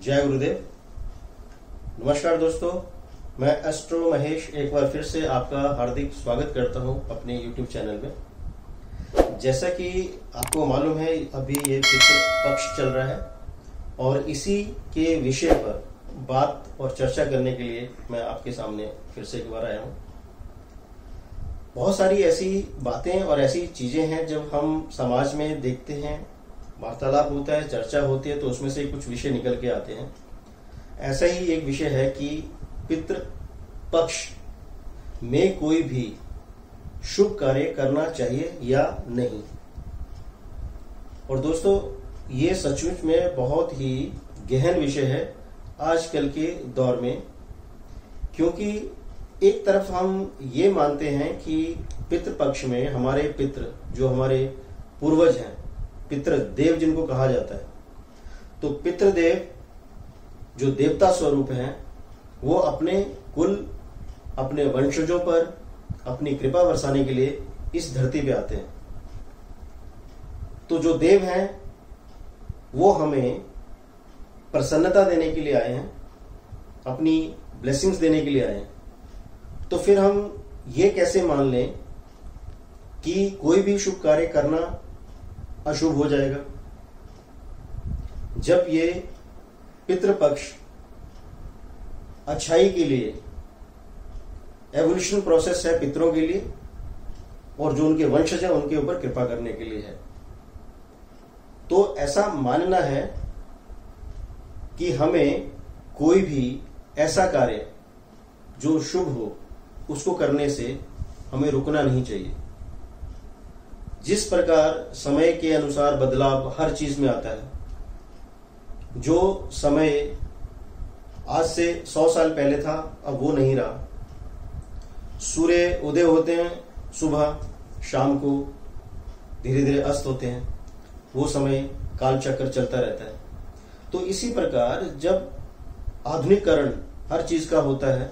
जय गुरुदेव। नमस्कार दोस्तों, मैं एस्ट्रो महेश एक बार फिर से आपका हार्दिक स्वागत करता हूं अपने YouTube चैनल में। जैसा कि आपको मालूम है, अभी ये पितृ पक्ष चल रहा है और इसी के विषय पर बात और चर्चा करने के लिए मैं आपके सामने फिर से एक बार आया हूं। बहुत सारी ऐसी बातें और ऐसी चीजें हैं जब हम समाज में देखते हैं, वार्तालाप होता है, चर्चा होती है, तो उसमें से कुछ विषय निकल के आते हैं। ऐसा ही एक विषय है कि पितृ पक्ष में कोई भी शुभ कार्य करना चाहिए या नहीं। और दोस्तों, ये सचमुच में बहुत ही गहन विषय है आजकल के दौर में, क्योंकि एक तरफ हम ये मानते हैं कि पितृ पक्ष में हमारे पितृ, जो हमारे पूर्वज हैं, पितृदेव जिनको कहा जाता है, तो पितृदेव जो देवता स्वरूप हैं, वो अपने कुल, अपने वंशजों पर अपनी कृपा बरसाने के लिए इस धरती पे आते हैं। तो जो देव हैं वो हमें प्रसन्नता देने के लिए आए हैं, अपनी ब्लेसिंग्स देने के लिए आए हैं। तो फिर हम ये कैसे मान लें कि कोई भी शुभ कार्य करना अशुभ हो जाएगा, जब ये पितृपक्ष अच्छाई के लिए एवोल्यूशन प्रोसेस है पितरों के लिए, और जो उनके वंशज हैं उनके ऊपर कृपा करने के लिए है। तो ऐसा मानना है कि हमें कोई भी ऐसा कार्य जो शुभ हो उसको करने से हमें रुकना नहीं चाहिए। जिस प्रकार समय के अनुसार बदलाव हर चीज में आता है, जो समय आज से 100 साल पहले था अब वो नहीं रहा। सूर्य उदय होते हैं सुबह, शाम को धीरे धीरे अस्त होते हैं, वो समय काल चक्र चलता रहता है। तो इसी प्रकार जब आधुनिकीकरण हर चीज का होता है,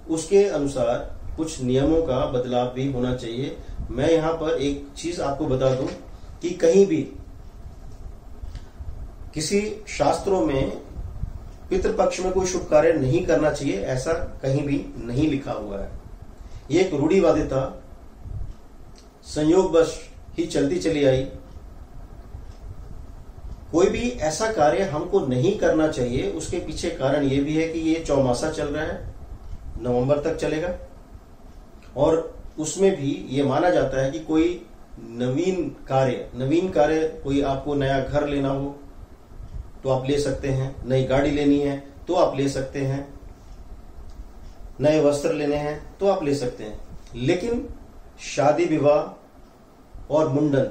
उसके अनुसार कुछ नियमों का बदलाव भी होना चाहिए। मैं यहां पर एक चीज आपको बता दूं कि कहीं भी किसी शास्त्रों में पितृपक्ष में कोई शुभ कार्य नहीं करना चाहिए, ऐसा कहीं भी नहीं लिखा हुआ है। ये एक रूढ़िवादिता संयोगवश ही चलती चली आई। कोई भी ऐसा कार्य हमको नहीं करना चाहिए, उसके पीछे कारण ये भी है कि ये चौमासा चल रहा है, नवंबर तक चलेगा, और उसमें भी ये माना जाता है कि कोई नवीन कार्य कोई आपको नया घर लेना हो तो आप ले सकते हैं, नई गाड़ी लेनी है तो आप ले सकते हैं, नए वस्त्र लेने हैं तो आप ले सकते हैं। लेकिन शादी विवाह और मुंडन,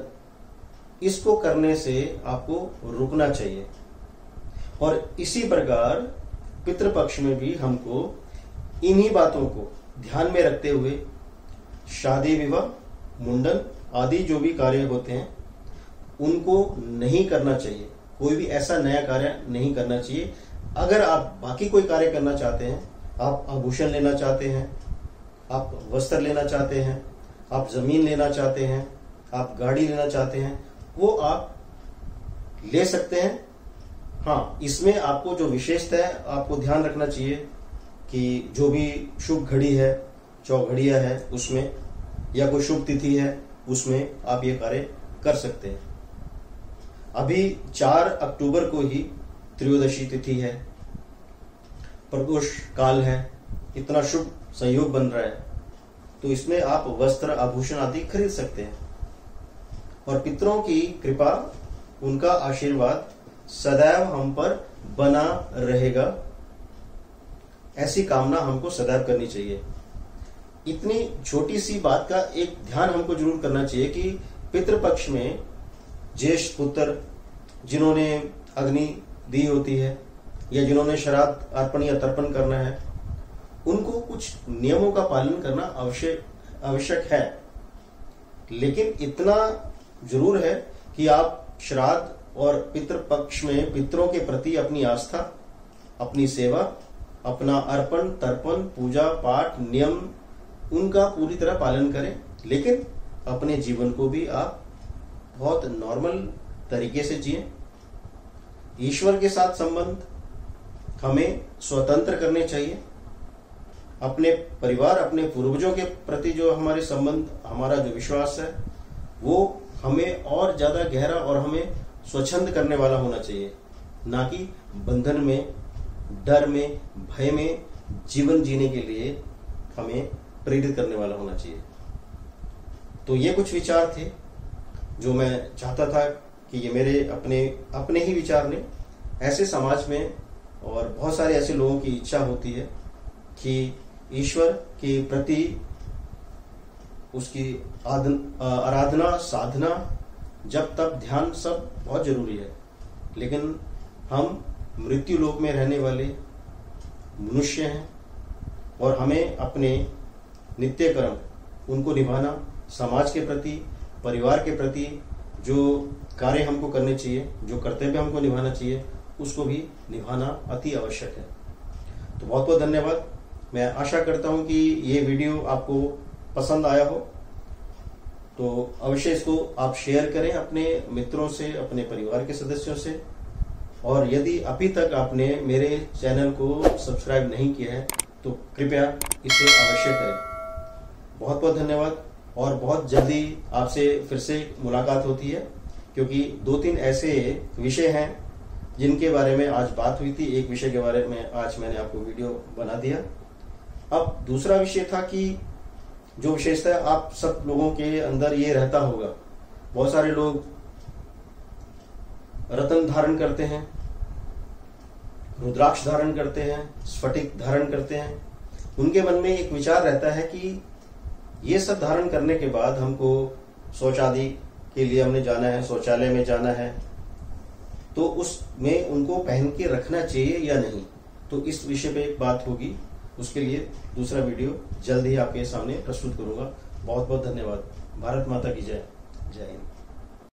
इसको करने से आपको रुकना चाहिए। और इसी प्रकार पितृपक्ष में भी हमको इन्हीं बातों को ध्यान में रखते हुए शादी विवाह, मुंडन आदि जो भी कार्य होते हैं उनको नहीं करना चाहिए। कोई भी ऐसा नया कार्य नहीं करना चाहिए। अगर आप बाकी कोई कार्य करना चाहते हैं, आप आभूषण लेना चाहते हैं, आप वस्त्र लेना चाहते हैं, आप जमीन लेना चाहते हैं, आप गाड़ी लेना चाहते हैं, वो आप ले सकते हैं। हाँ, इसमें आपको जो विशेषता है आपको ध्यान रखना चाहिए कि जो भी शुभ घड़ी है, चौघड़िया है उसमें, या कोई शुभ तिथि है उसमें आप ये कार्य कर सकते हैं। अभी 4 अक्टूबर को ही त्रयोदशी तिथि है, प्रदोष काल है, इतना शुभ संयोग बन रहा है, तो इसमें आप वस्त्र आभूषण आदि खरीद सकते हैं। और पितरों की कृपा, उनका आशीर्वाद सदैव हम पर बना रहेगा, ऐसी कामना हमको सदैव करनी चाहिए। इतनी छोटी सी बात का एक ध्यान हमको जरूर करना चाहिए कि पितृपक्ष में ज्येष्ठ पुत्र जिन्होंने अग्नि दी होती है या जिन्होंने श्राद्ध अर्पण या तर्पण करना है, उनको कुछ नियमों का पालन करना आवश्यक है। लेकिन इतना जरूर है कि आप श्राद्ध और पितृपक्ष में पितरों के प्रति अपनी आस्था, अपनी सेवा, अपना अर्पण तर्पण, पूजा पाठ, नियम, उनका पूरी तरह पालन करें। लेकिन अपने जीवन को भी आप बहुत नॉर्मल तरीके से जिए। ईश्वर के साथ संबंध, हमें स्वतंत्र करने चाहिए। अपने परिवार, अपने पूर्वजों के प्रति जो हमारे संबंध, हमारा जो विश्वास है, वो हमें और ज्यादा गहरा और हमें स्वच्छंद करने वाला होना चाहिए, ना कि बंधन में, डर में, भय में जीवन जीने के लिए हमें प्रेरित करने वाला होना चाहिए। तो ये कुछ विचार थे जो मैं चाहता था कि ये मेरे अपने ही विचार ने ऐसे समाज में, और बहुत सारे ऐसे लोगों की इच्छा होती है कि ईश्वर के प्रति उसकी आराधना, साधना, जब तब ध्यान सब बहुत जरूरी है, लेकिन हम मृत्यु लोक में रहने वाले मनुष्य हैं और हमें अपने नित्य कर्म उनको निभाना, समाज के प्रति, परिवार के प्रति जो कार्य हमको करने चाहिए, जो कर्तव्य हमको निभाना चाहिए, उसको भी निभाना अति आवश्यक है। तो बहुत बहुत धन्यवाद। मैं आशा करता हूं कि ये वीडियो आपको पसंद आया हो, तो अवश्य इसको आप शेयर करें अपने मित्रों से, अपने परिवार के सदस्यों से, और यदि अभी तक आपने मेरे चैनल को सब्सक्राइब नहीं किया है तो कृपया इसे अवश्य करें। बहुत बहुत धन्यवाद, और बहुत जल्दी आपसे फिर से मुलाकात होती है, क्योंकि 2-3 ऐसे विषय हैं जिनके बारे में आज बात हुई थी। एक विषय के बारे में आज मैंने आपको वीडियो बना दिया। अब दूसरा विषय था कि जो विशेषता आप सब लोगों के अंदर ये रहता होगा, बहुत सारे लोग रत्न धारण करते हैं, रुद्राक्ष धारण करते हैं, स्फटिक धारण करते हैं। उनके मन में एक विचार रहता है कि ये सब धारण करने के बाद हमको शौचादि के लिए हमने जाना है, शौचालय में जाना है, तो उसमें उनको पहन के रखना चाहिए या नहीं। तो इस विषय पे एक बात होगी, उसके लिए दूसरा वीडियो जल्द ही आपके सामने प्रस्तुत करूंगा। बहुत बहुत धन्यवाद। भारत माता की जय। जय हिंद।